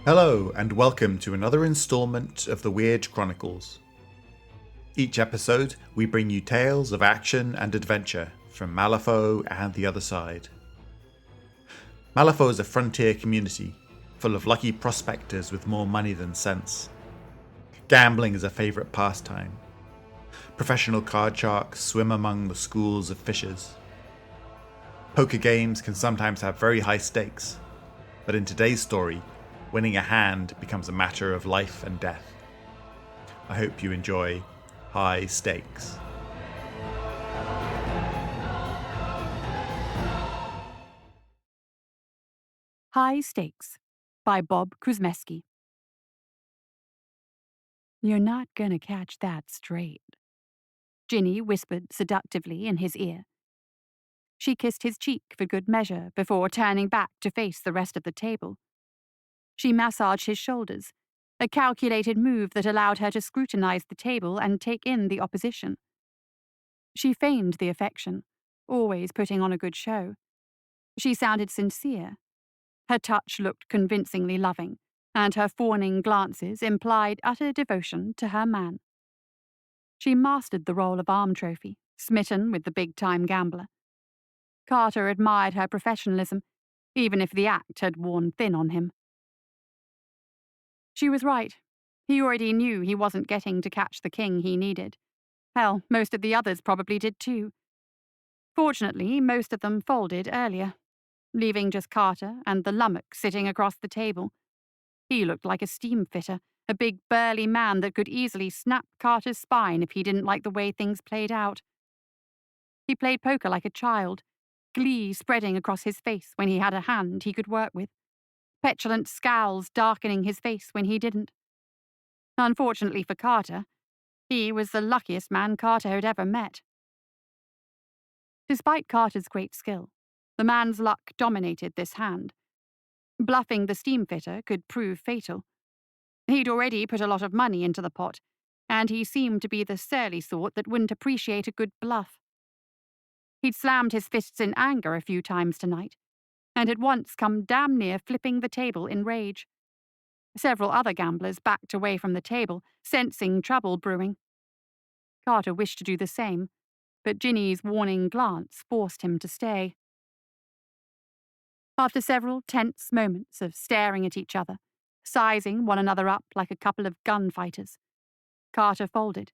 Hello, and welcome to another installment of the Weird Chronicles. Each episode, we bring you tales of action and adventure from Malifaux and the other side. Malifaux is a frontier community, full of lucky prospectors with more money than sense. Gambling is a favourite pastime. Professional card sharks swim among the schools of fishers. Poker games can sometimes have very high stakes, but in today's story, winning a hand becomes a matter of life and death. I hope you enjoy High Stakes. High Stakes by Bob Kuzmeski. "You're not gonna catch that straight," Ginny whispered seductively in his ear. She kissed his cheek for good measure before turning back to face the rest of the table. She massaged his shoulders, a calculated move that allowed her to scrutinize the table and take in the opposition. She feigned the affection, always putting on a good show. She sounded sincere. Her touch looked convincingly loving, and her fawning glances implied utter devotion to her man. She mastered the role of arm trophy, smitten with the big-time gambler. Carter admired her professionalism, even if the act had worn thin on him. She was right. He already knew he wasn't getting to catch the king he needed. Hell, most of the others probably did too. Fortunately, most of them folded earlier, leaving just Carter and the lummox sitting across the table. He looked like a steam fitter, a big burly man that could easily snap Carter's spine if he didn't like the way things played out. He played poker like a child, glee spreading across his face when he had a hand he could work with, petulant scowls darkening his face when he didn't. Unfortunately for Carter, he was the luckiest man Carter had ever met. Despite Carter's great skill, the man's luck dominated this hand. Bluffing the steam fitter could prove fatal. He'd already put a lot of money into the pot, and he seemed to be the surly sort that wouldn't appreciate a good bluff. He'd slammed his fists in anger a few times tonight, and had once come damn near flipping the table in rage. Several other gamblers backed away from the table, sensing trouble brewing. Carter wished to do the same, but Ginny's warning glance forced him to stay. After several tense moments of staring at each other, sizing one another up like a couple of gunfighters, Carter folded.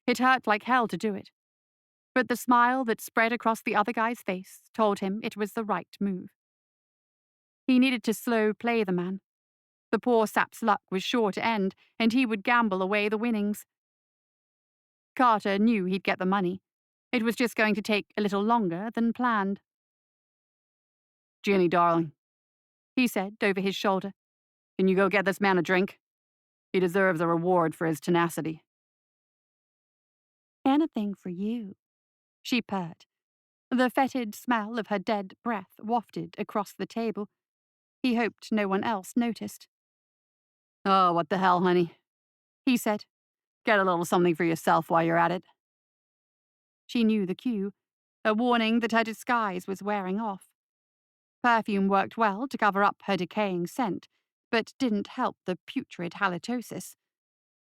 It hurt like hell to do it, but the smile that spread across the other guy's face told him it was the right move. He needed to slow play the man. The poor sap's luck was sure to end, and he would gamble away the winnings. Carter knew he'd get the money. It was just going to take a little longer than planned. "Ginny, darling," he said over his shoulder, "can you go get this man a drink? He deserves a reward for his tenacity." "Anything for you," she purred. The fetid smell of her dead breath wafted across the table. He hoped no one else noticed. "Oh, what the hell, honey," he said. "Get a little something for yourself while you're at it." She knew the cue, a warning that her disguise was wearing off. Perfume worked well to cover up her decaying scent, but didn't help the putrid halitosis.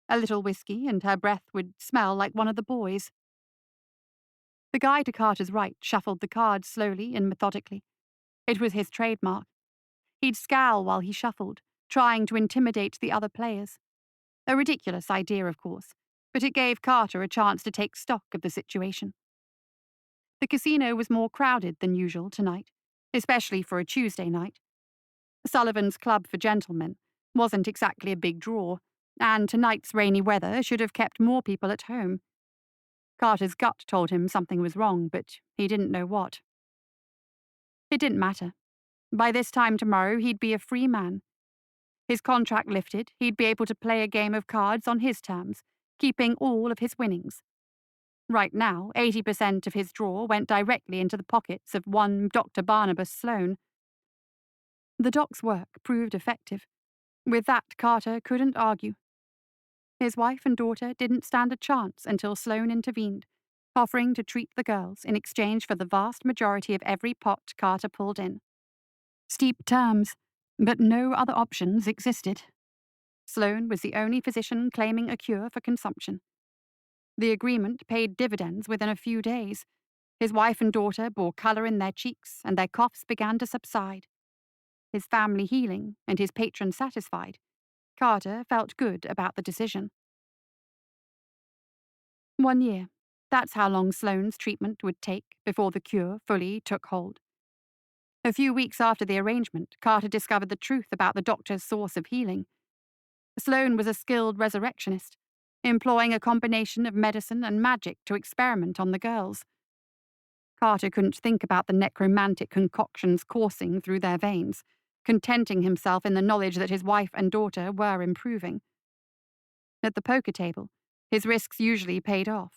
A little whiskey and her breath would smell like one of the boys. The guy to Carter's right shuffled the cards slowly and methodically. It was his trademark. He'd scowl while he shuffled, trying to intimidate the other players. A ridiculous idea, of course, but it gave Carter a chance to take stock of the situation. The casino was more crowded than usual tonight, especially for a Tuesday night. Sullivan's Club for Gentlemen wasn't exactly a big draw, and tonight's rainy weather should have kept more people at home. Carter's gut told him something was wrong, but he didn't know what. It didn't matter. By this time tomorrow, he'd be a free man. His contract lifted, he'd be able to play a game of cards on his terms, keeping all of his winnings. Right now, 80% of his draw went directly into the pockets of one Dr. Barnabas Sloane. The doc's work proved effective. With that, Carter couldn't argue. His wife and daughter didn't stand a chance until Sloane intervened, offering to treat the girls in exchange for the vast majority of every pot Carter pulled in. Steep terms, But no other options existed. Sloane was the only physician claiming a cure for consumption. The agreement paid dividends within a few days. His wife and daughter bore colour in their cheeks, and their coughs began to subside. His family healing and his patron satisfied, Carter felt good about the decision. 1 year. That's how long Sloane's treatment would take before the cure fully took hold. A few weeks after the arrangement, Carter discovered the truth about the doctor's source of healing. Sloane was a skilled resurrectionist, employing a combination of medicine and magic to experiment on the girls. Carter couldn't think about the necromantic concoctions coursing through their veins, contenting himself in the knowledge that his wife and daughter were improving. At the poker table, his risks usually paid off.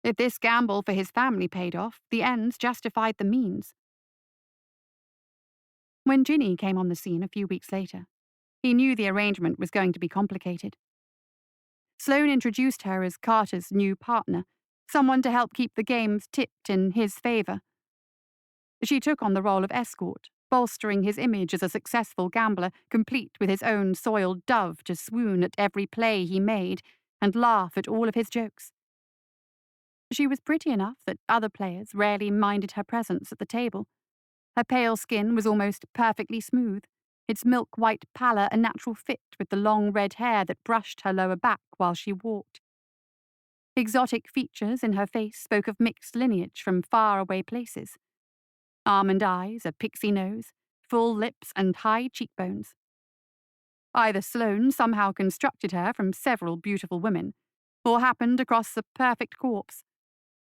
If this gamble for his family paid off, the ends justified the means. When Ginny came on the scene a few weeks later, he knew the arrangement was going to be complicated. Sloane introduced her as Carter's new partner, someone to help keep the games tipped in his favor. She took on the role of escort, bolstering his image as a successful gambler, complete with his own soiled dove to swoon at every play he made and laugh at all of his jokes. She was pretty enough that other players rarely minded her presence at the table. Her pale skin was almost perfectly smooth, its milk-white pallor a natural fit with the long red hair that brushed her lower back while she walked. Exotic features in her face spoke of mixed lineage from far-away places. Almond eyes, a pixie nose, full lips, and high cheekbones. Either Sloane somehow constructed her from several beautiful women, or happened across a perfect corpse.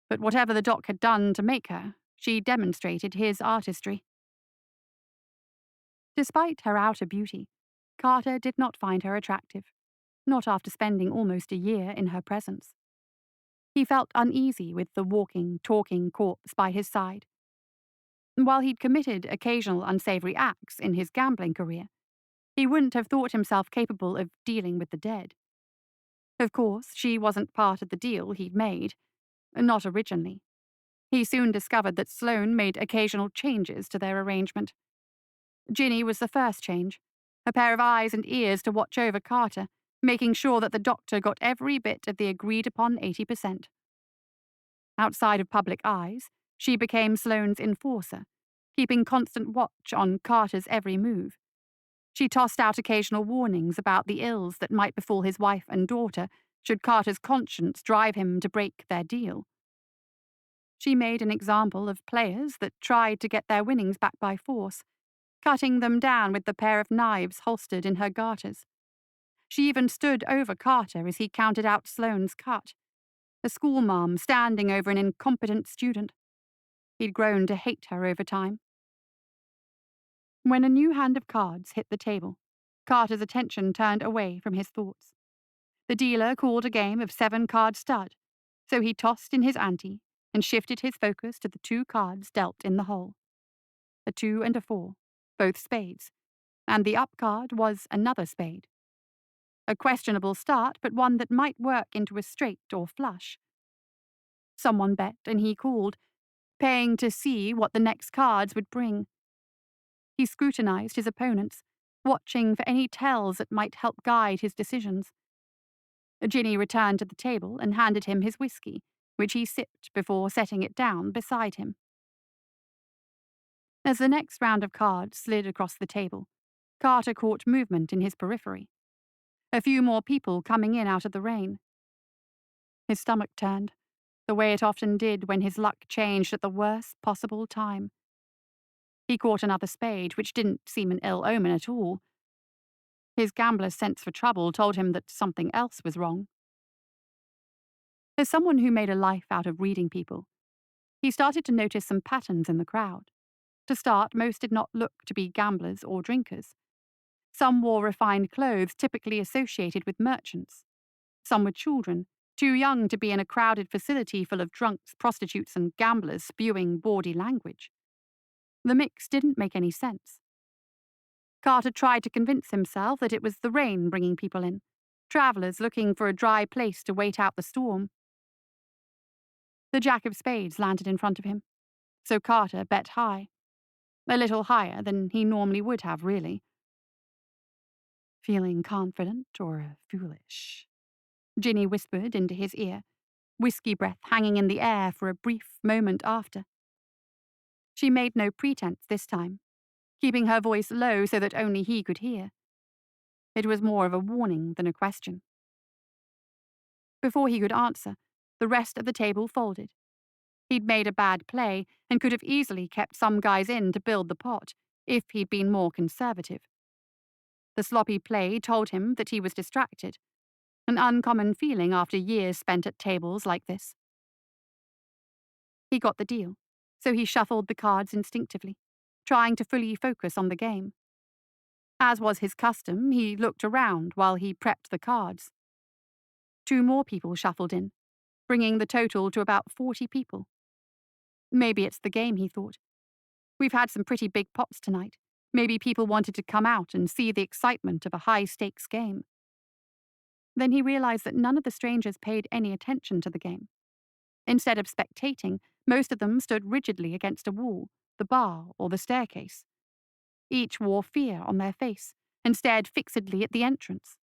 But whatever the doc had done to make her, she demonstrated his artistry. Despite her outer beauty, Carter did not find her attractive, not after spending almost a year in her presence. He felt uneasy with the walking, talking corpse by his side. While he'd committed occasional unsavory acts in his gambling career, he wouldn't have thought himself capable of dealing with the dead. Of course, she wasn't part of the deal he'd made, not originally. He soon discovered that Sloane made occasional changes to their arrangement. Ginny was the first change, a pair of eyes and ears to watch over Carter, making sure that the doctor got every bit of the agreed-upon 80%. Outside of public eyes, she became Sloane's enforcer, keeping constant watch on Carter's every move. She tossed out occasional warnings about the ills that might befall his wife and daughter should Carter's conscience drive him to break their deal. She made an example of players that tried to get their winnings back by force, cutting them down with the pair of knives holstered in her garters. She even stood over Carter as he counted out Sloane's cut, a schoolmarm standing over an incompetent student. He'd grown to hate her over time. When a new hand of cards hit the table, Carter's attention turned away from his thoughts. The dealer called a game of 7-card stud, so he tossed in his ante and shifted his focus to the 2 cards dealt in the hole. A 2 and a 4, both spades, and the up card was another spade. A questionable start, but one that might work into a straight or flush. Someone bet and he called, paying to see what the next cards would bring. He scrutinized his opponents, watching for any tells that might help guide his decisions. Ginny returned to the table and handed him his whiskey, which he sipped before setting it down beside him. As the next round of cards slid across the table, Carter caught movement in his periphery. A few more people coming in out of the rain. His stomach turned, the way it often did when his luck changed at the worst possible time. He caught another spade, which didn't seem an ill omen at all. His gambler's sense for trouble told him that something else was wrong. As someone who made a life out of reading people, he started to notice some patterns in the crowd. To start, most did not look to be gamblers or drinkers. Some wore refined clothes typically associated with merchants. Some were children, too young to be in a crowded facility full of drunks, prostitutes, and gamblers spewing bawdy language. The mix didn't make any sense. Carter tried to convince himself that it was the rain bringing people in, travelers looking for a dry place to wait out the storm. The jack of spades landed in front of him, so Carter bet high. A little higher than he normally would have, really. Feeling confident or foolish? Ginny whispered into his ear, whiskey breath hanging in the air for a brief moment after. She made no pretense this time, keeping her voice low so that only he could hear. It was more of a warning than a question. Before he could answer, the rest of the table folded. He'd made a bad play and could have easily kept some guys in to build the pot if he'd been more conservative. The sloppy play told him that he was distracted, an uncommon feeling after years spent at tables like this. He got the deal, so he shuffled the cards instinctively, trying to fully focus on the game. As was his custom, he looked around while he prepped the cards. 2 more people shuffled in, bringing the total to about 40 people. Maybe it's the game, he thought. We've had some pretty big pots tonight. Maybe people wanted to come out and see the excitement of a high-stakes game. Then he realized that none of the strangers paid any attention to the game. Instead of spectating, most of them stood rigidly against a wall, the bar, or the staircase. Each wore fear on their face and stared fixedly at the entrance.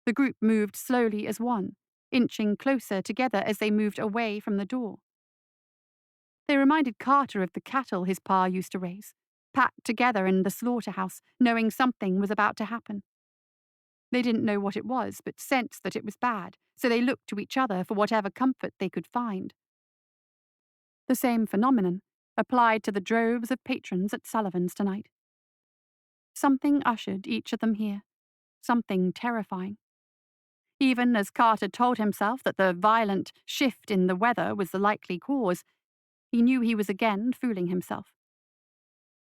The group moved slowly as one, inching closer together as they moved away from the door. They reminded Carter of the cattle his pa used to raise, packed together in the slaughterhouse, knowing something was about to happen. They didn't know what it was, but sensed that it was bad, so they looked to each other for whatever comfort they could find. The same phenomenon applied to the droves of patrons at Sullivan's tonight. Something ushered each of them here, something terrifying. Even as Carter told himself that the violent shift in the weather was the likely cause, he knew he was again fooling himself.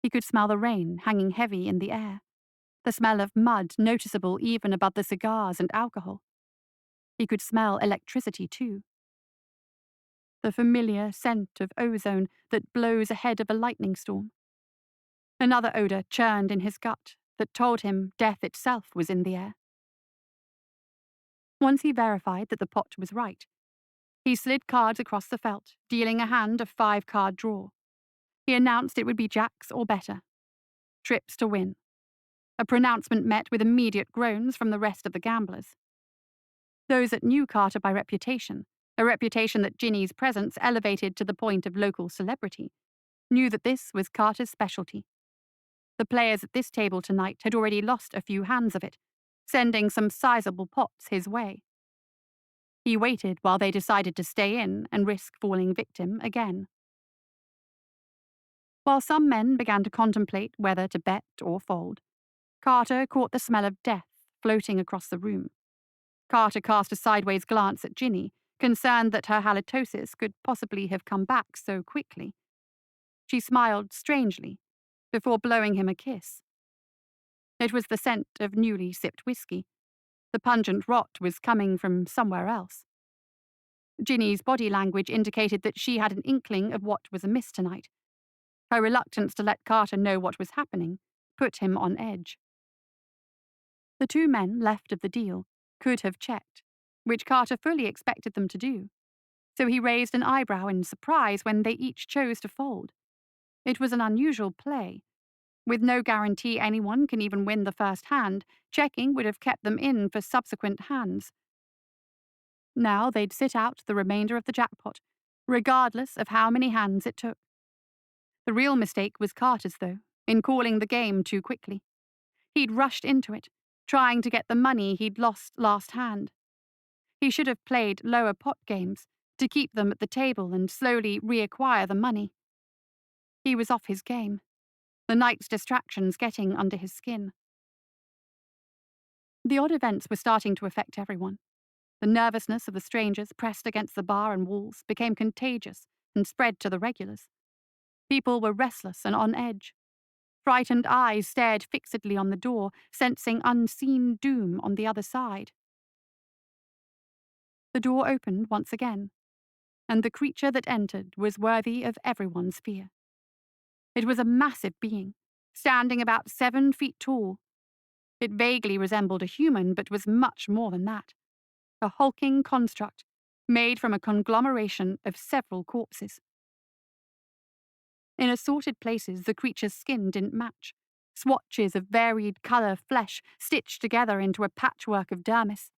He could smell the rain hanging heavy in the air, the smell of mud noticeable even above the cigars and alcohol. He could smell electricity too. The familiar scent of ozone that blows ahead of a lightning storm. Another odor churned in his gut that told him death itself was in the air. Once he verified that the pot was right, he slid cards across the felt, dealing a hand of 5-card draw. He announced it would be jacks or better. Trips to win. A pronouncement met with immediate groans from the rest of the gamblers. Those that knew Carter by reputation, a reputation that Ginny's presence elevated to the point of local celebrity, knew that this was Carter's specialty. The players at this table tonight had already lost a few hands of it, sending some sizable pots his way. He waited while they decided to stay in and risk falling victim again. While some men began to contemplate whether to bet or fold, Carter caught the smell of death floating across the room. Carter cast a sideways glance at Ginny, concerned that her halitosis could possibly have come back so quickly. She smiled strangely, before blowing him a kiss. It was the scent of newly sipped whiskey. The pungent rot was coming from somewhere else. Ginny's body language indicated that she had an inkling of what was amiss tonight. Her reluctance to let Carter know what was happening put him on edge. The 2 men left of the deal could have checked, which Carter fully expected them to do, so he raised an eyebrow in surprise when they each chose to fold. It was an unusual play. With no guarantee anyone can even win the first hand, checking would have kept them in for subsequent hands. Now they'd sit out the remainder of the jackpot, regardless of how many hands it took. The real mistake was Carter's, though, in calling the game too quickly. He'd rushed into it, trying to get the money he'd lost last hand. He should have played lower pot games to keep them at the table and slowly reacquire the money. He was off his game, the night's distractions getting under his skin. The odd events were starting to affect everyone. The nervousness of the strangers pressed against the bar and walls became contagious and spread to the regulars. People were restless and on edge. Frightened eyes stared fixedly on the door, sensing unseen doom on the other side. The door opened once again, and the creature that entered was worthy of everyone's fear. It was a massive being, standing about 7 feet tall. It vaguely resembled a human, but was much more than that. A hulking construct, made from a conglomeration of several corpses. In assorted places, the creature's skin didn't match, swatches of varied colour flesh stitched together into a patchwork of dermis.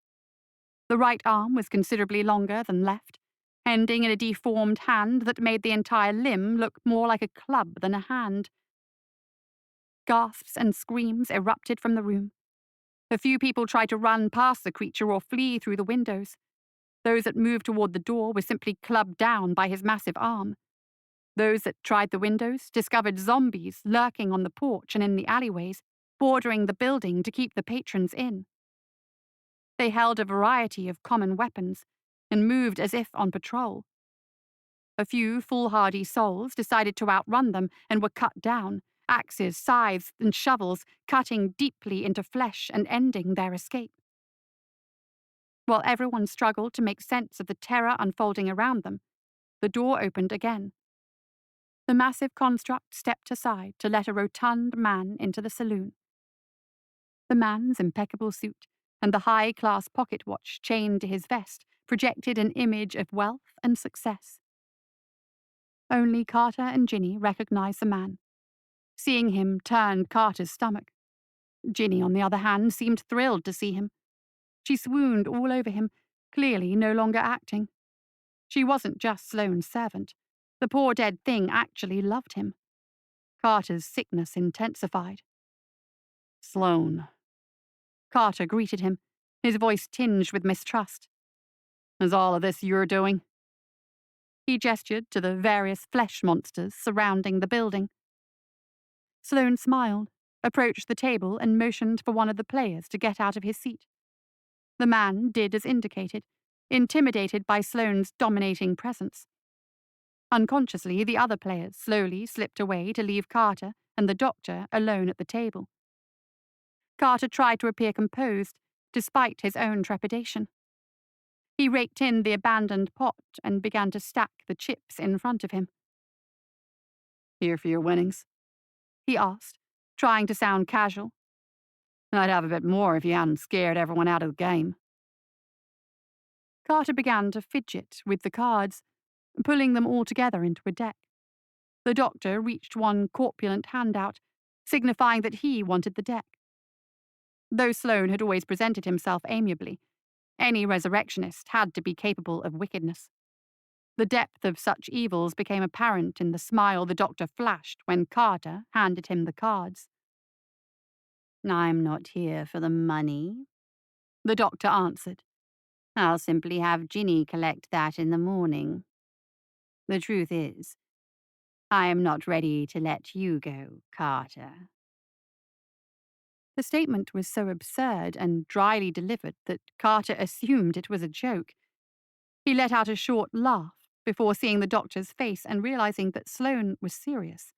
The right arm was considerably longer than left, ending in a deformed hand that made the entire limb look more like a club than a hand. Gasps and screams erupted from the room. A few people tried to run past the creature or flee through the windows. Those that moved toward the door were simply clubbed down by his massive arm. Those that tried the windows discovered zombies lurking on the porch and in the alleyways, bordering the building to keep the patrons in. They held a variety of common weapons and moved as if on patrol. A few foolhardy souls decided to outrun them and were cut down, axes, scythes, and shovels cutting deeply into flesh and ending their escape. While everyone struggled to make sense of the terror unfolding around them, the door opened again. The massive construct stepped aside to let a rotund man into the saloon. The man's impeccable suit and the high-class pocket watch chained to his vest projected an image of wealth and success. Only Carter and Ginny recognized the man. Seeing him turned Carter's stomach. Ginny, on the other hand, seemed thrilled to see him. She swooned all over him, clearly no longer acting. She wasn't just Sloane's servant. The poor dead thing actually loved him. Carter's sickness intensified. Sloane. Carter greeted him, his voice tinged with mistrust. Is all of this your doing? He gestured to the various flesh monsters surrounding the building. Sloane smiled, approached the table, and motioned for one of the players to get out of his seat. The man did as indicated, intimidated by Sloane's dominating presence. Unconsciously, the other players slowly slipped away to leave Carter and the doctor alone at the table. Carter tried to appear composed, despite his own trepidation. He raked in the abandoned pot and began to stack the chips in front of him. Here for your winnings? He asked, trying to sound casual. I'd have a bit more if you hadn't scared everyone out of the game. Carter began to fidget with the cards, pulling them all together into a deck. The doctor reached one corpulent hand out, signifying that he wanted the deck. Though Sloane had always presented himself amiably, any resurrectionist had to be capable of wickedness. The depth of such evils became apparent in the smile the doctor flashed when Carter handed him the cards. I'm not here for the money, the doctor answered. I'll simply have Ginny collect that in the morning. The truth is, I am not ready to let you go, Carter. The statement was so absurd and dryly delivered that Carter assumed it was a joke. He let out a short laugh before seeing the doctor's face and realizing that Sloane was serious.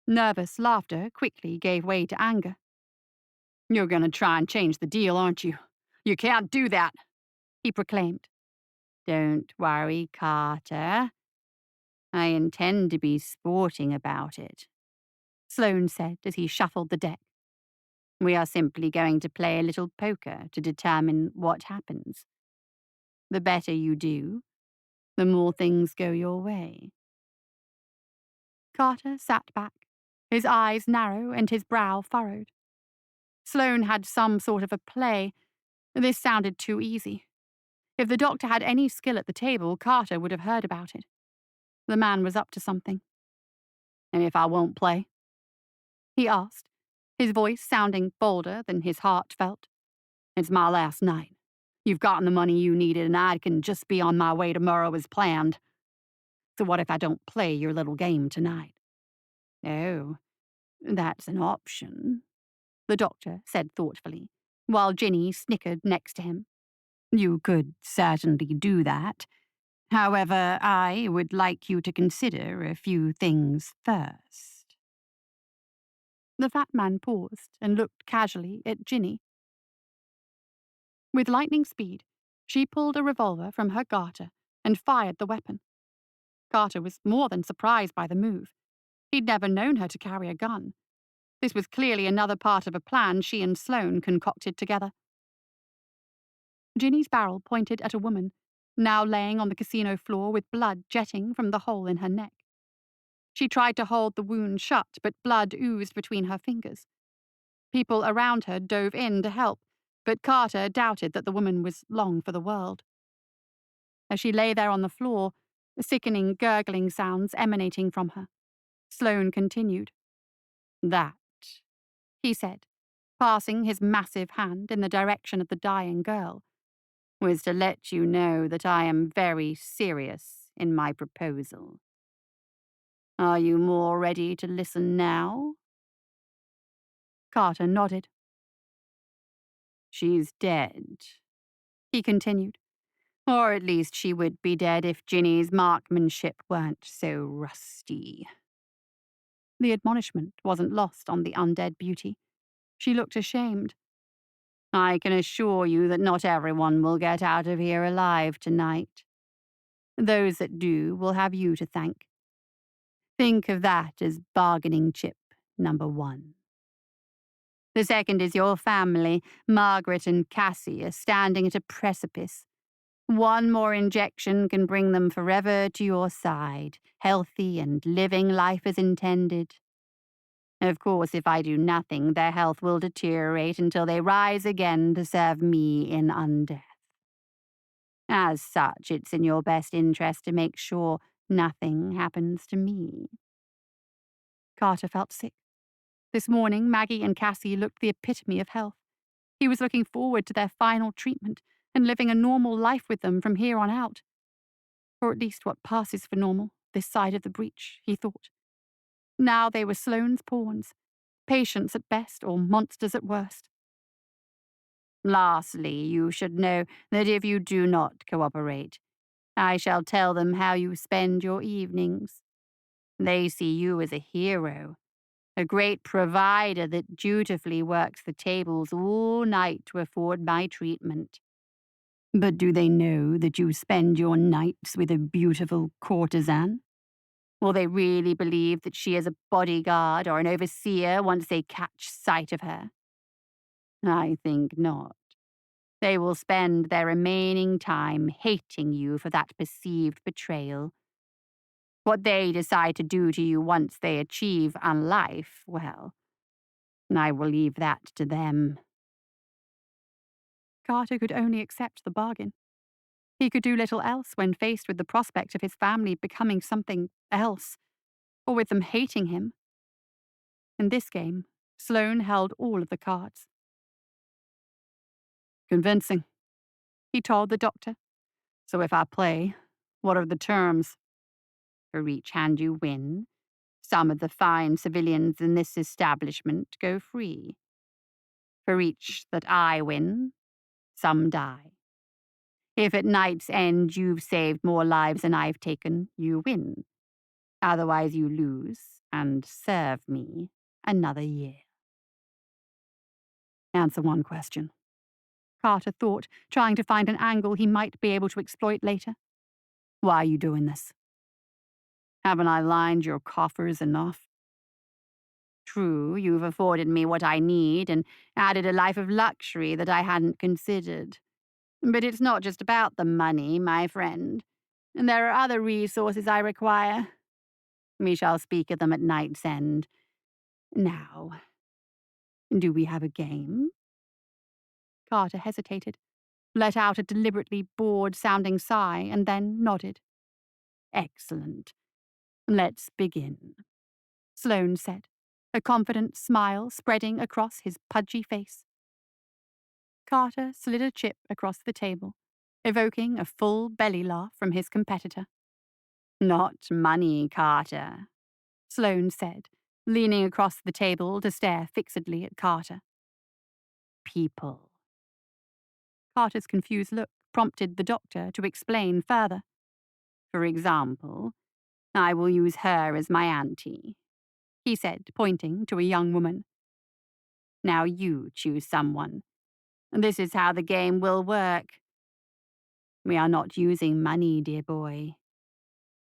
Nervous laughter quickly gave way to anger. You're going to try and change the deal, aren't you? You can't do that, he proclaimed. Don't worry, Carter. I intend to be sporting about it, Sloane said as he shuffled the deck. We are simply going to play a little poker to determine what happens. The better you do, the more things go your way. Carter sat back, his eyes narrow and his brow furrowed. Sloane had some sort of a play. This sounded too easy. If the doctor had any skill at the table, Carter would have heard about it. The man was up to something. And if I won't play? He asked, his voice sounding bolder than his heart felt. It's my last night. You've gotten the money you needed, and I can just be on my way tomorrow as planned. So what if I don't play your little game tonight? Oh, that's an option, the doctor said thoughtfully, while Ginny snickered next to him. You could certainly do that. However, I would like you to consider a few things first. The fat man paused and looked casually at Ginny. With lightning speed, she pulled a revolver from her garter and fired the weapon. Carter was more than surprised by the move. He'd never known her to carry a gun. This was clearly another part of a plan she and Sloane concocted together. Ginny's barrel pointed at a woman, now laying on the casino floor with blood jetting from the hole in her neck. She tried to hold the wound shut, but blood oozed between her fingers. People around her dove in to help, but Carter doubted that the woman was long for the world. As she lay there on the floor, sickening gurgling sounds emanating from her, Sloane continued. "That," he said, passing his massive hand in the direction of the dying girl, "was to let you know that I am very serious in my proposal. Are you more ready to listen now?" Carter nodded. "She's dead," he continued. "Or at least she would be dead if Ginny's marksmanship weren't so rusty." The admonishment wasn't lost on the undead beauty. She looked ashamed. "I can assure you that not everyone will get out of here alive tonight. Those that do will have you to thank. Think of that as bargaining chip number 1. The second is your family. Margaret and Cassie are standing at a precipice. One more injection can bring them forever to your side, healthy and living life as intended. Of course, if I do nothing, their health will deteriorate until they rise again to serve me in undeath. As such, it's in your best interest to make sure nothing happens to me." Carter felt sick. This morning, Maggie and Cassie looked the epitome of health. He was looking forward to their final treatment and living a normal life with them from here on out. Or at least what passes for normal, this side of the breach, he thought. Now they were Sloane's pawns, patients at best or monsters at worst. "Lastly, you should know that if you do not cooperate, I shall tell them how you spend your evenings. They see you as a hero, a great provider that dutifully works the tables all night to afford my treatment. But do they know that you spend your nights with a beautiful courtesan? Will they really believe that she is a bodyguard or an overseer once they catch sight of her? I think not. They will spend their remaining time hating you for that perceived betrayal. What they decide to do to you once they achieve unlife, well, I will leave that to them." Carter could only accept the bargain. He could do little else when faced with the prospect of his family becoming something else, or with them hating him. In this game, Sloane held all of the cards. "Convincing," he told the doctor. "So if I play, what are the terms?" "For each hand you win, some of the fine civilians in this establishment go free. For each that I win, some die. If at night's end you've saved more lives than I've taken, you win. Otherwise you lose and serve me another year." "Answer one question," Carter thought, trying to find an angle he might be able to exploit later. "Why are you doing this? Haven't I lined your coffers enough? True, you've afforded me what I need and added a life of luxury that I hadn't considered. But it's not just about the money, my friend. There are other resources I require. We shall speak of them at night's end. Now, do we have a game?" Carter hesitated, let out a deliberately bored-sounding sigh, and then nodded. "Excellent. Let's begin," Sloane said, a confident smile spreading across his pudgy face. Carter slid a chip across the table, evoking a full belly laugh from his competitor. "Not money, Carter," Sloane said, leaning across the table to stare fixedly at Carter. "People." Carter's confused look prompted the doctor to explain further. "For example, I will use her as my auntie," he said, pointing to a young woman. "Now you choose someone. This is how the game will work. We are not using money, dear boy.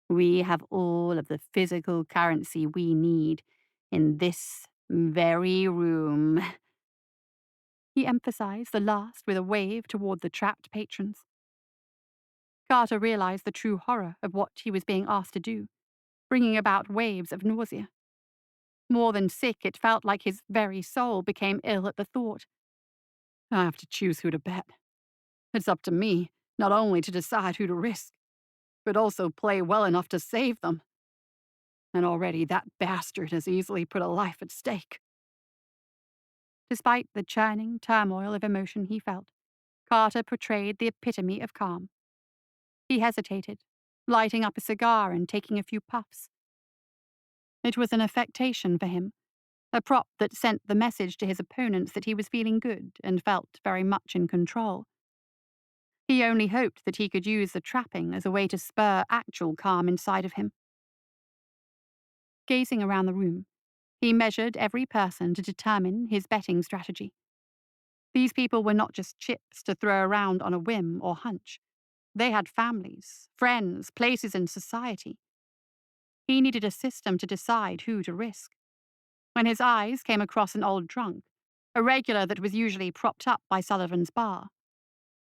We have all of the physical currency we need in this very room." He emphasized the last with a wave toward the trapped patrons. Carter realized the true horror of what he was being asked to do, bringing about waves of nausea. More than sick, it felt like his very soul became ill at the thought. I have to choose who to bet. It's up to me, not only to decide who to risk, but also play well enough to save them. And already that bastard has easily put a life at stake. Despite the churning turmoil of emotion he felt, Carter portrayed the epitome of calm. He hesitated, lighting up a cigar and taking a few puffs. It was an affectation for him, a prop that sent the message to his opponents that he was feeling good and felt very much in control. He only hoped that he could use the trapping as a way to spur actual calm inside of him. Gazing around the room, he measured every person to determine his betting strategy. These people were not just chips to throw around on a whim or hunch. They had families, friends, places in society. He needed a system to decide who to risk. When his eyes came across an old drunk, a regular that was usually propped up by Sullivan's bar,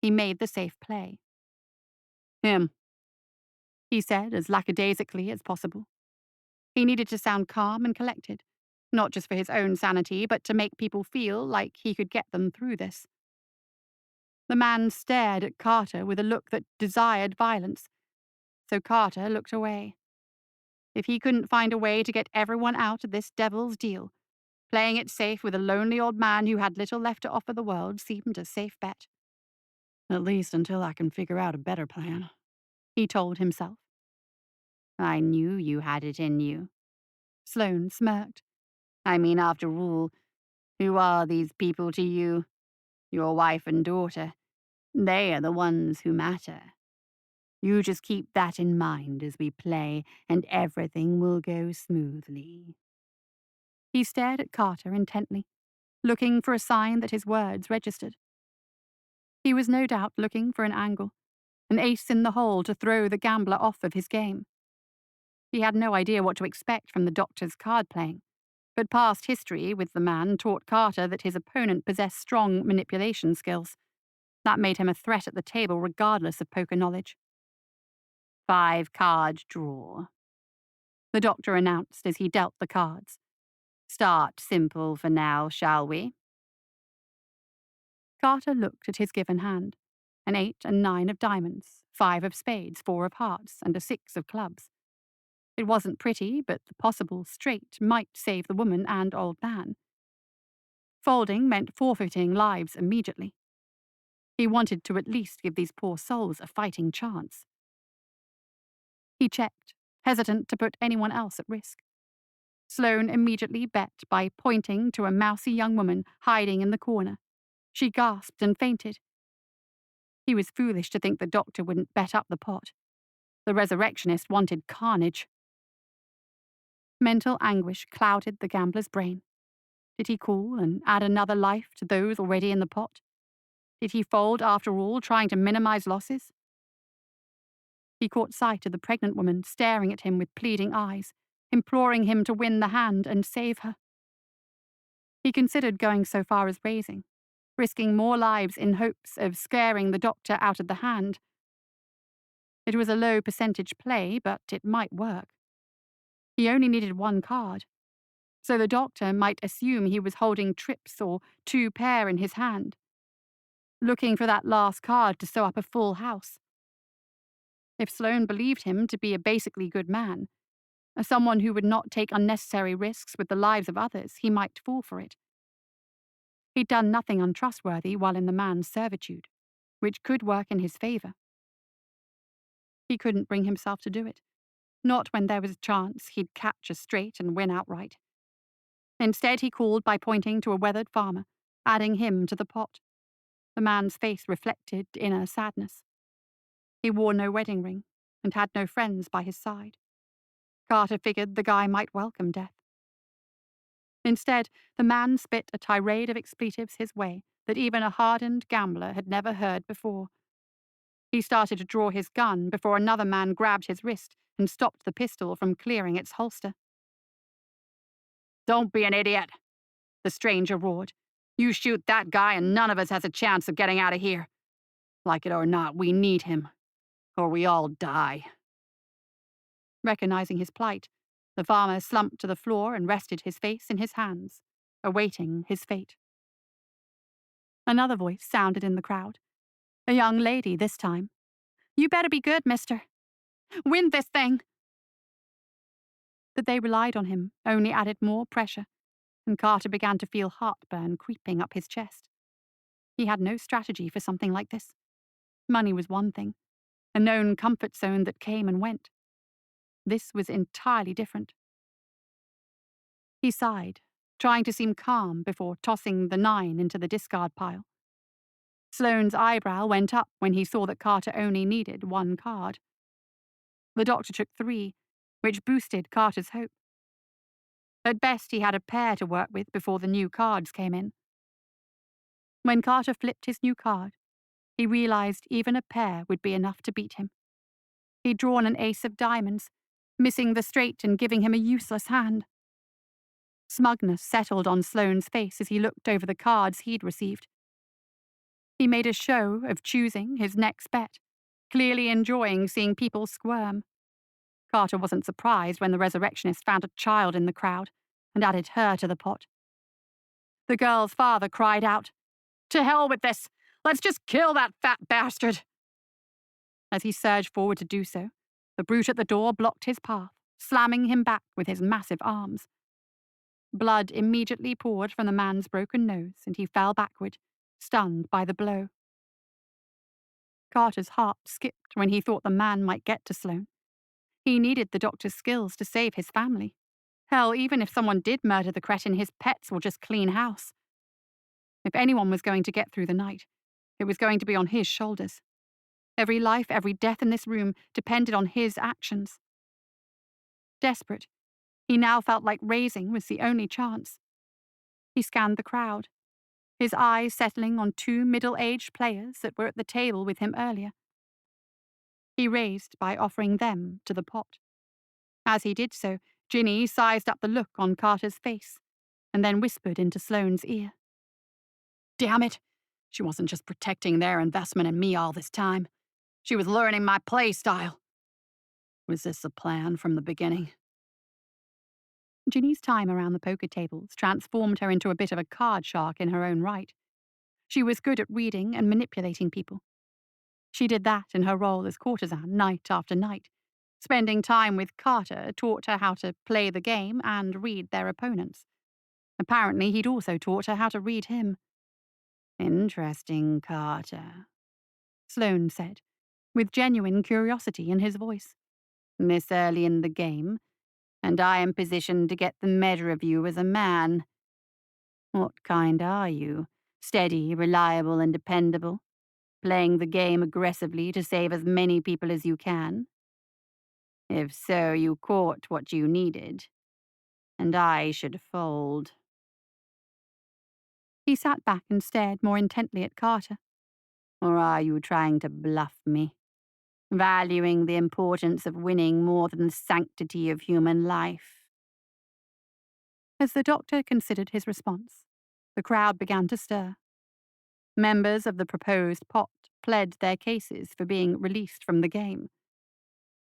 he made the safe play. Him, he said as lackadaisically as possible. He needed to sound calm and collected, not just for his own sanity, but to make people feel like he could get them through this. The man stared at Carter with a look that desired violence, so Carter looked away. If he couldn't find a way to get everyone out of this devil's deal, playing it safe with a lonely old man who had little left to offer the world seemed a safe bet. At least until I can figure out a better plan, he told himself. I knew you had it in you. Sloane smirked. I mean, after all, who are these people to you? Your wife and daughter. They are the ones who matter. You just keep that in mind as we play, and everything will go smoothly. He stared at Carter intently, looking for a sign that his words registered. He was no doubt looking for an angle, an ace in the hole to throw the gambler off of his game. He had no idea what to expect from the doctor's card playing, but past history with the man taught Carter that his opponent possessed strong manipulation skills. That made him a threat at the table regardless of poker knowledge. 5-card draw, the doctor announced as he dealt the cards. Start simple for now, shall we? Carter looked at his given hand. An 8 and 9 of diamonds, 5 of spades, 4 of hearts, and a 6 of clubs. It wasn't pretty, but the possible straight might save the woman and old man. Folding meant forfeiting lives immediately. He wanted to at least give these poor souls a fighting chance. He checked, hesitant to put anyone else at risk. Sloane immediately bet by pointing to a mousy young woman hiding in the corner. She gasped and fainted. He was foolish to think the doctor wouldn't bet up the pot. The resurrectionist wanted carnage. Mental anguish clouded the gambler's brain. Did he call and add another life to those already in the pot? Did he fold after all, trying to minimize losses? He caught sight of the pregnant woman staring at him with pleading eyes, imploring him to win the hand and save her. He considered going so far as raising, risking more lives in hopes of scaring the doctor out of the hand. It was a low percentage play, but it might work. He only needed 1 card, so the doctor might assume he was holding trips or 2 pair in his hand, looking for that last card to sew up a full house. If Sloane believed him to be a basically good man, someone who would not take unnecessary risks with the lives of others, he might fall for it. He'd done nothing untrustworthy while in the man's servitude, which could work in his favor. He couldn't bring himself to do it, not when there was a chance he'd catch a straight and win outright. Instead, he called by pointing to a weathered farmer, adding him to the pot. The man's face reflected inner sadness. He wore no wedding ring and had no friends by his side. Carter figured the guy might welcome death. Instead, the man spit a tirade of expletives his way that even a hardened gambler had never heard before. He started to draw his gun before another man grabbed his wrist and stopped the pistol from clearing its holster. Don't be an idiot, the stranger roared. You shoot that guy and none of us has a chance of getting out of here. Like it or not, we need him, or we all die. Recognizing his plight, The farmer slumped to the floor and rested his face in his hands, awaiting his fate. Another voice sounded in the crowd. A young lady this time. "You better be good, mister. Win this thing." That they relied on him only added more pressure, and Carter began to feel heartburn creeping up his chest. He had no strategy for something like this. Money was one thing, a known comfort zone that came and went. This was entirely different. He sighed, trying to seem calm before tossing the 9 into the discard pile. Sloane's eyebrow went up when he saw that Carter only needed 1 card. The doctor took 3, which boosted Carter's hope. At best, he had a pair to work with before the new cards came in. When Carter flipped his new card, he realized even a pair would be enough to beat him. He'd drawn an ace of diamonds, missing the straight and giving him a useless hand. Smugness settled on Sloane's face as he looked over the cards he'd received. He made a show of choosing his next bet, clearly enjoying seeing people squirm. Carter wasn't surprised when the resurrectionist found a child in the crowd and added her to the pot. The girl's father cried out, "To hell with this! Let's just kill that fat bastard!" As he surged forward to do so, the brute at the door blocked his path, slamming him back with his massive arms. Blood immediately poured from the man's broken nose, and he fell backward, stunned by the blow. Carter's heart skipped when he thought the man might get to Sloane. He needed the doctor's skills to save his family. Hell, even if someone did murder the cretin, his pets will just clean house. If anyone was going to get through the night, it was going to be on his shoulders. Every life, every death in this room depended on his actions. Desperate, he now felt like raising was the only chance. He scanned the crowd, his eyes settling on 2 middle-aged players that were at the table with him earlier. He raised by offering them to the pot. As he did so, Ginny sized up the look on Carter's face, and then whispered into Sloane's ear. "Damn it! She wasn't just protecting their investment in me all this time. She was learning my play style. Was this a plan from the beginning?" Ginny's time around the poker tables transformed her into a bit of a card shark in her own right. She was good at reading and manipulating people. She did that in her role as courtesan night after night. Spending time with Carter taught her how to play the game and read their opponents. Apparently, he'd also taught her how to read him. "Interesting, Carter," Sloane said, with genuine curiosity in his voice. "This early in the game, and I am positioned to get the measure of you as a man. What kind are you? Steady, reliable, and dependable? Playing the game aggressively to save as many people as you can? If so, you caught what you needed, and I should fold." He sat back and stared more intently at Carter. "Or are you trying to bluff me? Valuing the importance of winning more than the sanctity of human life?" As the doctor considered his response, the crowd began to stir. Members of the proposed pot pled their cases for being released from the game.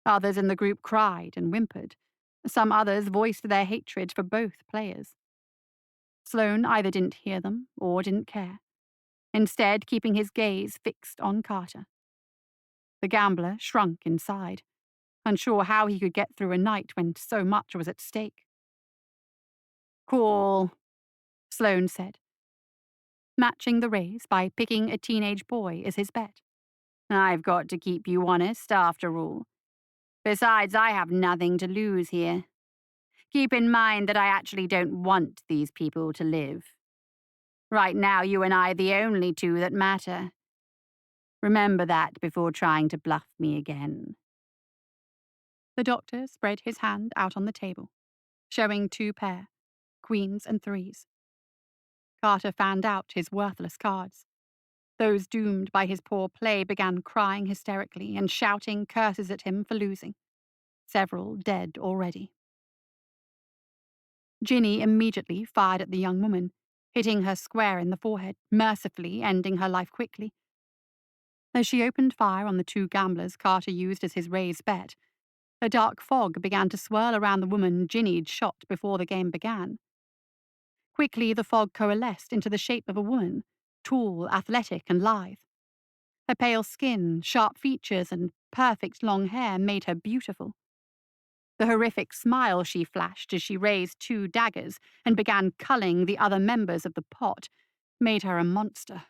Others in the group cried and whimpered. Some others voiced their hatred for both players. Sloane either didn't hear them or didn't care, instead keeping his gaze fixed on Carter. The gambler shrunk inside, unsure how he could get through a night when so much was at stake. "Cool," Sloane said, matching the raise by picking a teenage boy as his bet. "I've got to keep you honest, after all. Besides, I have nothing to lose here. Keep in mind that I actually don't want these people to live. Right now, you and I are the only 2 that matter. Remember that before trying to bluff me again." The doctor spread his hand out on the table, showing 2 pair, queens and 3s. Carter fanned out his worthless cards. Those doomed by his poor play began crying hysterically and shouting curses at him for losing. Several dead already. Ginny immediately fired at the young woman, hitting her square in the forehead, mercifully ending her life quickly. As she opened fire on the 2 gamblers Carter used as his raised bet, A dark fog began to swirl around the woman Ginny'd shot before the game began. Quickly, the fog coalesced into the shape of a woman, tall, athletic, and lithe. Her pale skin, sharp features, and perfect long hair made her beautiful. The horrific smile she flashed as she raised 2 daggers and began culling the other members of the pot made her a monster.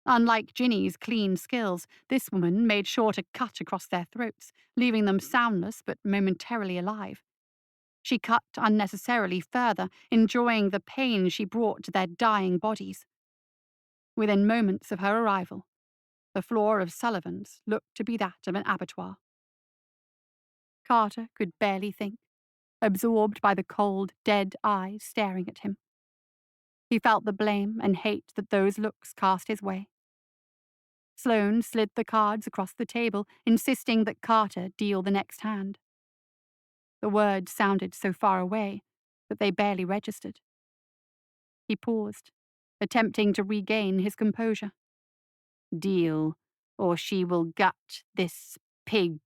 Unlike Ginny's clean skills, this woman made sure to cut across their throats, leaving them soundless but momentarily alive. She cut unnecessarily further, enjoying the pain she brought to their dying bodies. Within moments of her arrival, the floor of Sullivan's looked to be that of an abattoir. Carter could barely think, absorbed by the cold, dead eyes staring at him. He felt the blame and hate that those looks cast his way. Sloane slid the cards across the table, insisting that Carter deal the next hand. The words sounded so far away that they barely registered. He paused, attempting to regain his composure. Deal, or she will gut this pig.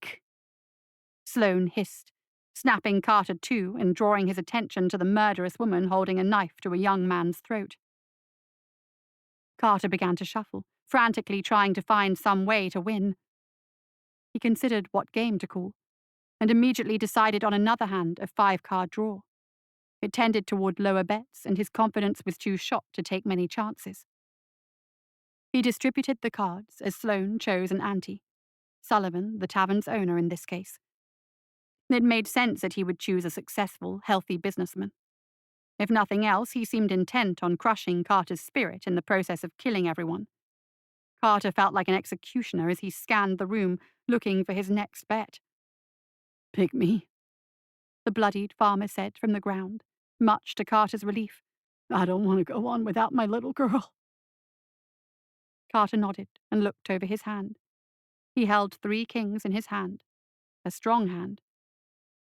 Sloane hissed, snapping Carter to and drawing his attention to the murderous woman holding a knife to a young man's throat. Carter began to shuffle, frantically trying to find some way to win. He considered what game to call, and immediately decided on another hand of 5-card draw. It tended toward lower bets, and his confidence was too shot to take many chances. He distributed the cards as Sloane chose an ante, Sullivan, the tavern's owner in this case. It made sense that he would choose a successful, healthy businessman. If nothing else, he seemed intent on crushing Carter's spirit in the process of killing everyone. Carter felt like an executioner as he scanned the room, looking for his next bet. Pick me, the bloodied farmer said from the ground, much to Carter's relief. I don't want to go on without my little girl. Carter nodded and looked over his hand. He held 3 kings in his hand, a strong hand.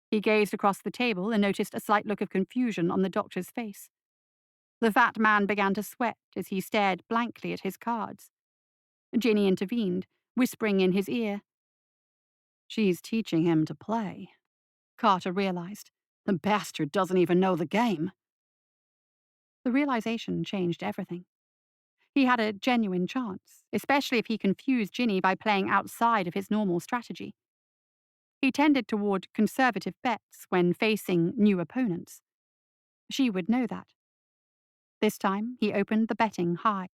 He gazed across the table and noticed a slight look of confusion on the doctor's face. The fat man began to sweat as he stared blankly at his cards. Ginny intervened, whispering in his ear. She's teaching him to play. Carter realized. The bastard doesn't even know the game. The realization changed everything. He had a genuine chance, especially if he confused Ginny by playing outside of his normal strategy. He tended toward conservative bets when facing new opponents. She would know that. This time, he opened the betting high.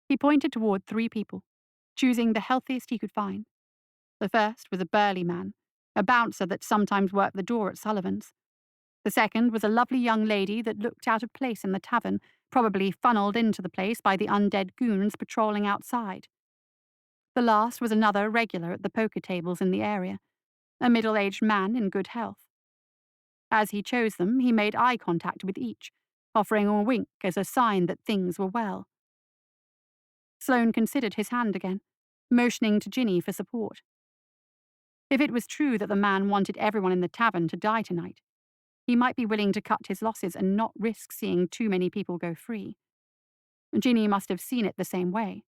He pointed toward 3 people, choosing the healthiest he could find. The first was a burly man, a bouncer that sometimes worked the door at Sullivan's. The second was a lovely young lady that looked out of place in the tavern, probably funneled into the place by the undead goons patrolling outside. The last was another regular at the poker tables in the area, a middle-aged man in good health. As he chose them, he made eye contact with each, offering a wink as a sign that things were well. Sloane considered his hand again, motioning to Ginny for support. If it was true that the man wanted everyone in the tavern to die tonight, he might be willing to cut his losses and not risk seeing too many people go free. Ginny must have seen it the same way.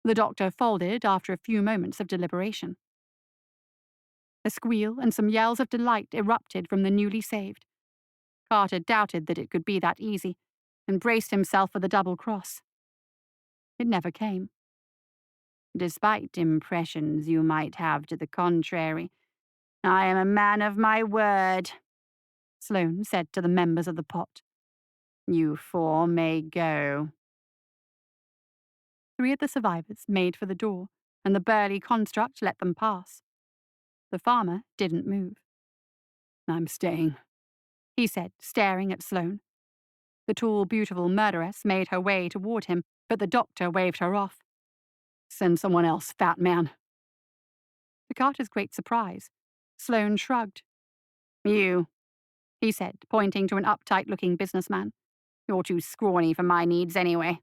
The doctor folded after a few moments of deliberation. A squeal and some yells of delight erupted from the newly saved. Carter doubted that it could be that easy, and braced himself for the double cross. It never came. Despite impressions you might have to the contrary, I am a man of my word, Sloane said to the members of the pot. You 4 may go. 3 of the survivors made for the door, and the burly construct let them pass. The farmer didn't move. I'm staying, he said, staring at Sloane. The tall, beautiful murderess made her way toward him, but the doctor waved her off. Send someone else, fat man. To Carter's great surprise, Sloane shrugged. You, he said, pointing to an uptight-looking businessman. You're too scrawny for my needs anyway.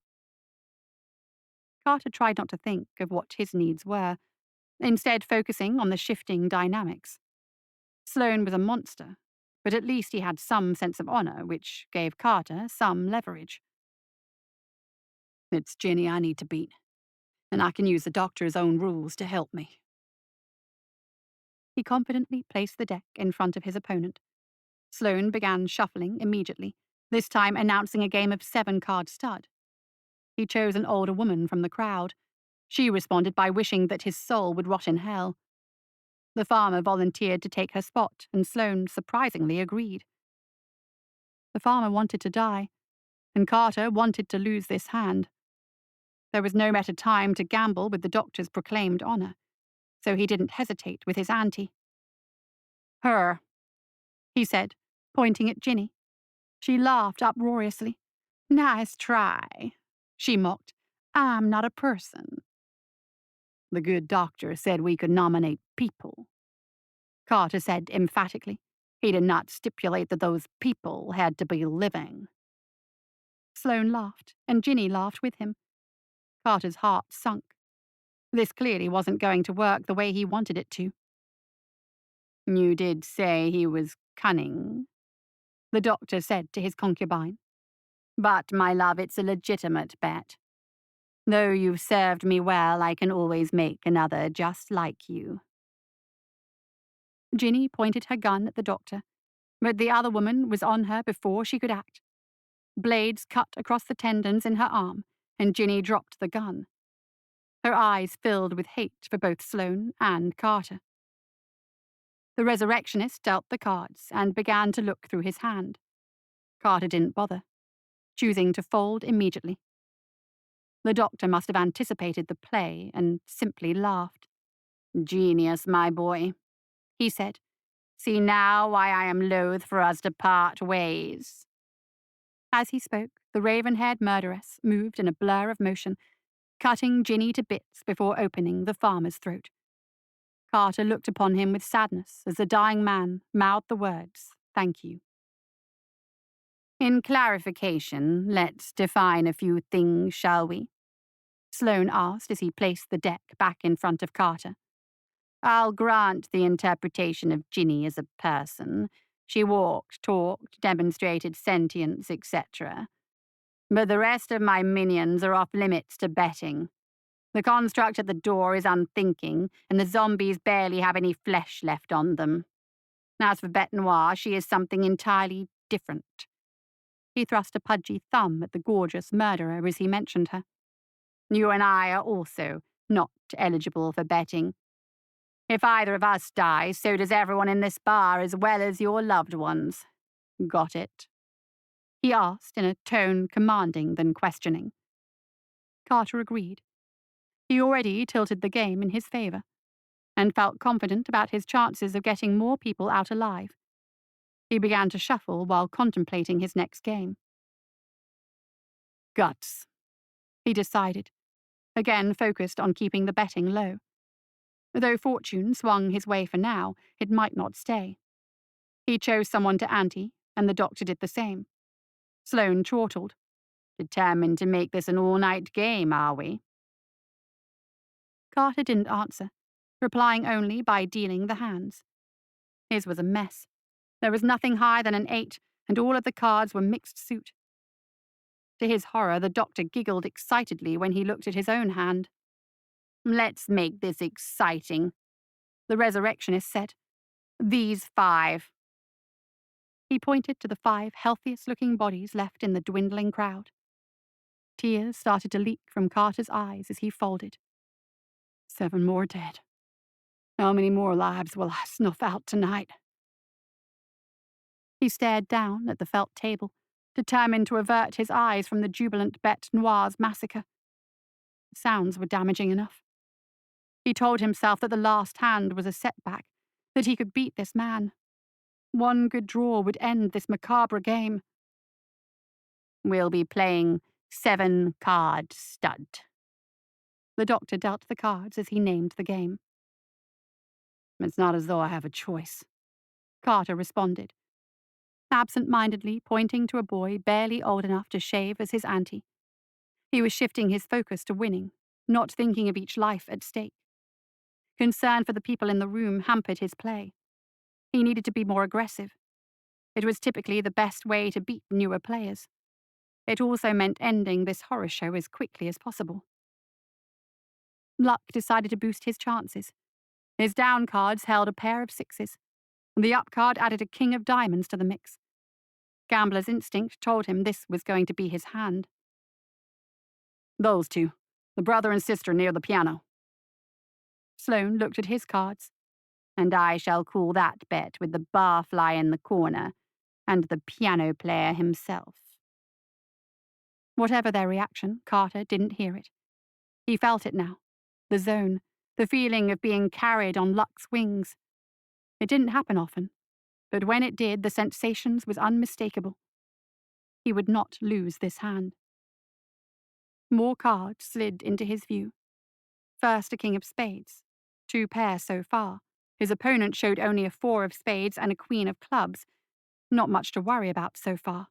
Carter tried not to think of what his needs were, instead focusing on the shifting dynamics. Sloane was a monster, but at least he had some sense of honor, which gave Carter some leverage. It's Ginny I need to beat, and I can use the doctor's own rules to help me. He confidently placed the deck in front of his opponent. Sloane began shuffling immediately, this time announcing a game of 7-card stud. He chose an older woman from the crowd. She responded by wishing that his soul would rot in hell. The farmer volunteered to take her spot, and Sloane surprisingly agreed. The farmer wanted to die, and Carter wanted to lose this hand. There was no better time to gamble with the doctor's proclaimed honor, so he didn't hesitate with his ante. "Her," he said, pointing at Ginny. She laughed uproariously. "Nice try," she mocked. "I'm not a person." "The good doctor said we could nominate people," Carter said emphatically. "He did not stipulate that those people had to be living." Sloane laughed, and Ginny laughed with him. Carter's heart sunk. This clearly wasn't going to work the way he wanted it to. "You did say he was cunning," the doctor said to his concubine. "But, my love, it's a legitimate bet. Though you've served me well, I can always make another just like you." Ginny pointed her gun at the doctor, but the other woman was on her before she could act. Blades cut across the tendons in her arm, and Ginny dropped the gun. Her eyes filled with hate for both Sloane and Carter. The resurrectionist dealt the cards and began to look through his hand. Carter didn't bother, choosing to fold immediately. The doctor must have anticipated the play and simply laughed. "Genius, my boy," he said. "See now why I am loath for us to part ways." As he spoke, the raven-haired murderess moved in a blur of motion, cutting Ginny to bits before opening the farmer's throat. Carter looked upon him with sadness as the dying man mouthed the words, "Thank you." "In clarification, let's define a few things, shall we?" Sloane asked as he placed the deck back in front of Carter. "I'll grant the interpretation of Ginny as a person. She walked, talked, demonstrated sentience, etc. But the rest of my minions are off limits to betting. The construct at the door is unthinking, and the zombies barely have any flesh left on them. As for Bête Noire, she is something entirely different." He thrust a pudgy thumb at the gorgeous murderer as he mentioned her. "You and I are also not eligible for betting. If either of us dies, so does everyone in this bar as well as your loved ones. Got it?" he asked in a tone commanding than questioning. Carter agreed. He already tilted the game in his favor, and felt confident about his chances of getting more people out alive. He began to shuffle while contemplating his next game. "Guts," he decided, again focused on keeping the betting low. Though fortune swung his way for now, it might not stay. He chose someone to ante, and the doctor did the same. Sloane chortled. "Determined to make this an all-night game, are we?" Carter didn't answer, replying only by dealing the hands. His was a mess. There was nothing higher than an 8, and all of the cards were mixed suit. To his horror, the doctor giggled excitedly when he looked at his own hand. "Let's make this exciting," the resurrectionist said. "These 5. He pointed to the 5 healthiest-looking bodies left in the dwindling crowd. Tears started to leak from Carter's eyes as he folded. 7 more dead. How many more lives will I snuff out tonight?" He stared down at the felt table, determined to avert his eyes from the jubilant Bête Noire's massacre. The sounds were damaging enough. He told himself that the last hand was a setback, that he could beat this man. One good draw would end this macabre game. "We'll be playing 7-card stud." The doctor dealt the cards as he named the game. "It's not as though I have a choice," Carter responded, absent-mindedly pointing to a boy barely old enough to shave as his ante. He was shifting his focus to winning, not thinking of each life at stake. Concern for the people in the room hampered his play. He needed to be more aggressive. It was typically the best way to beat newer players. It also meant ending this horror show as quickly as possible. Luck decided to boost his chances. His down cards held a pair of sixes. The up card added a king of diamonds to the mix. Gambler's instinct told him this was going to be his hand. Those two, the brother and sister near the piano. Sloane looked at his cards. And I shall call that bet with the barfly in the corner and the piano player himself. Whatever their reaction, Carter didn't hear it. He felt it now. The zone, the feeling of being carried on luck's wings. It didn't happen often, but when it did, the sensation was unmistakable. He would not lose this hand. More cards slid into his view. First, a king of spades. 2 pairs so far. His opponent showed only a 4 of spades and a queen of clubs. Not much to worry about so far.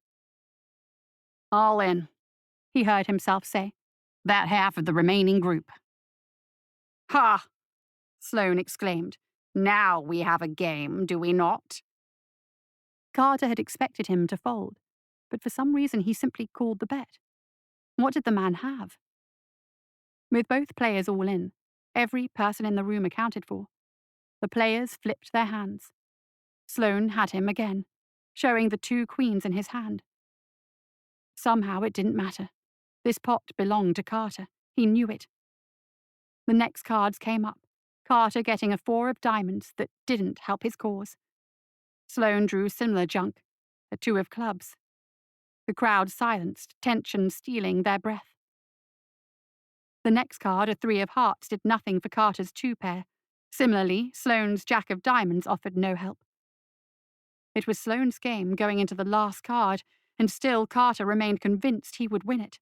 All in, he heard himself say. That half of the remaining group. Ha! Sloane exclaimed. Now we have a game, do we not? Carter had expected him to fold, but for some reason he simply called the bet. What did the man have? With both players all in, every person in the room accounted for, the players flipped their hands. Sloane had him again, showing the 2 queens in his hand. Somehow it didn't matter. This pot belonged to Carter. He knew it. The next cards came up, Carter getting a 4 of diamonds that didn't help his cause. Sloane drew similar junk, a 2 of clubs. The crowd silenced, tension stealing their breath. The next card, a 3 of hearts, did nothing for Carter's 2 pair. Similarly, Sloane's jack of diamonds offered no help. It was Sloane's game going into the last card, and still Carter remained convinced he would win it.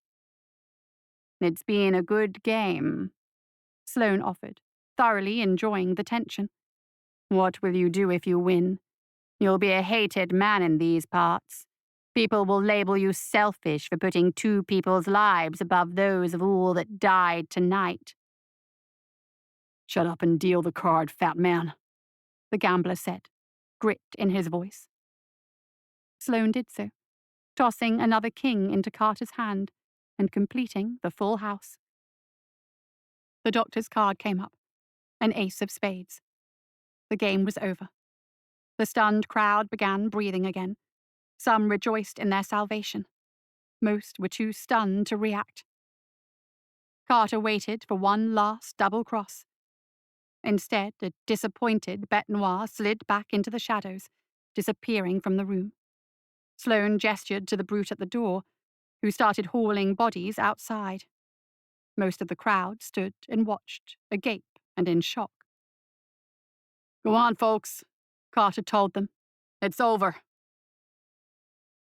It's been a good game, Sloane offered, thoroughly enjoying the tension. What will you do if you win? You'll be a hated man in these parts. People will label you selfish for putting 2 people's lives above those of all that died tonight. Shut up and deal the card, fat man, the gambler said, grit in his voice. Sloane did so, tossing another king into Carter's hand and completing the full house. The doctor's card came up, an ace of spades. The game was over. The stunned crowd began breathing again. Some rejoiced in their salvation. Most were too stunned to react. Carter waited for one last double cross. Instead, a disappointed bête noire slid back into the shadows, disappearing from the room. Sloane gestured to the brute at the door, who started hauling bodies outside. Most of the crowd stood and watched, agape and in shock. Go on, folks, Carter told them. It's over.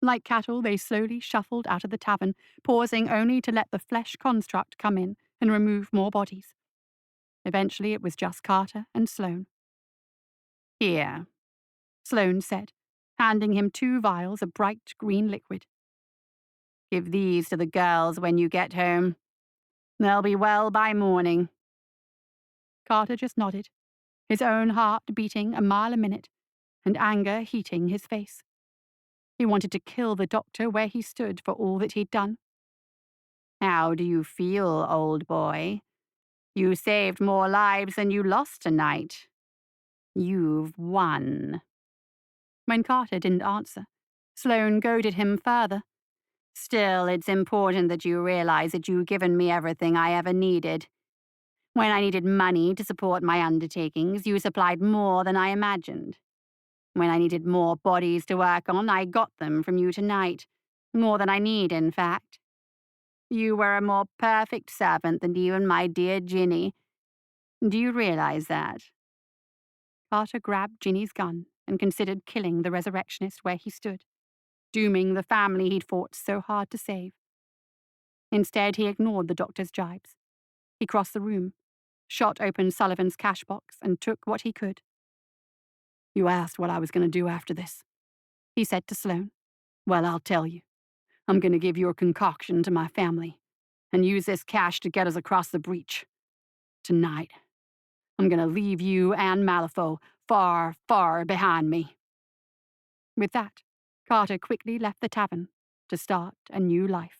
Like cattle, they slowly shuffled out of the tavern, pausing only to let the flesh construct come in and remove more bodies. Eventually, it was just Carter and Sloane. Here, Sloane said, handing him 2 vials of bright green liquid. Give these to the girls when you get home. They'll be well by morning. Carter just nodded, his own heart beating a mile a minute, and anger heating his face. He wanted to kill the doctor where he stood for all that he'd done. How do you feel, old boy? You saved more lives than you lost tonight. You've won. When Carter didn't answer, Sloane goaded him further. Still, it's important that you realize that you've given me everything I ever needed. When I needed money to support my undertakings, you supplied more than I imagined. When I needed more bodies to work on, I got them from you tonight. More than I need, in fact. You were a more perfect servant than even my dear Ginny. Do you realize that? Carter grabbed Ginny's gun and considered killing the resurrectionist where he stood, dooming the family he'd fought so hard to save. Instead, he ignored the doctor's jibes. He crossed the room, shot open Sullivan's cash box, and took what he could. You asked what I was going to do after this, he said to Sloane. Well, I'll tell you. I'm going to give your concoction to my family and use this cash to get us across the breach. Tonight, I'm going to leave you and Malifaux far, far behind me. With that, Carter quickly left the tavern to start a new life.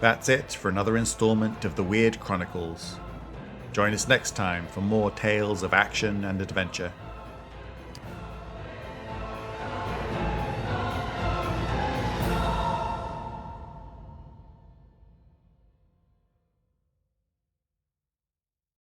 That's it for another installment of the Weird Chronicles. Join us next time for more tales of action and adventure.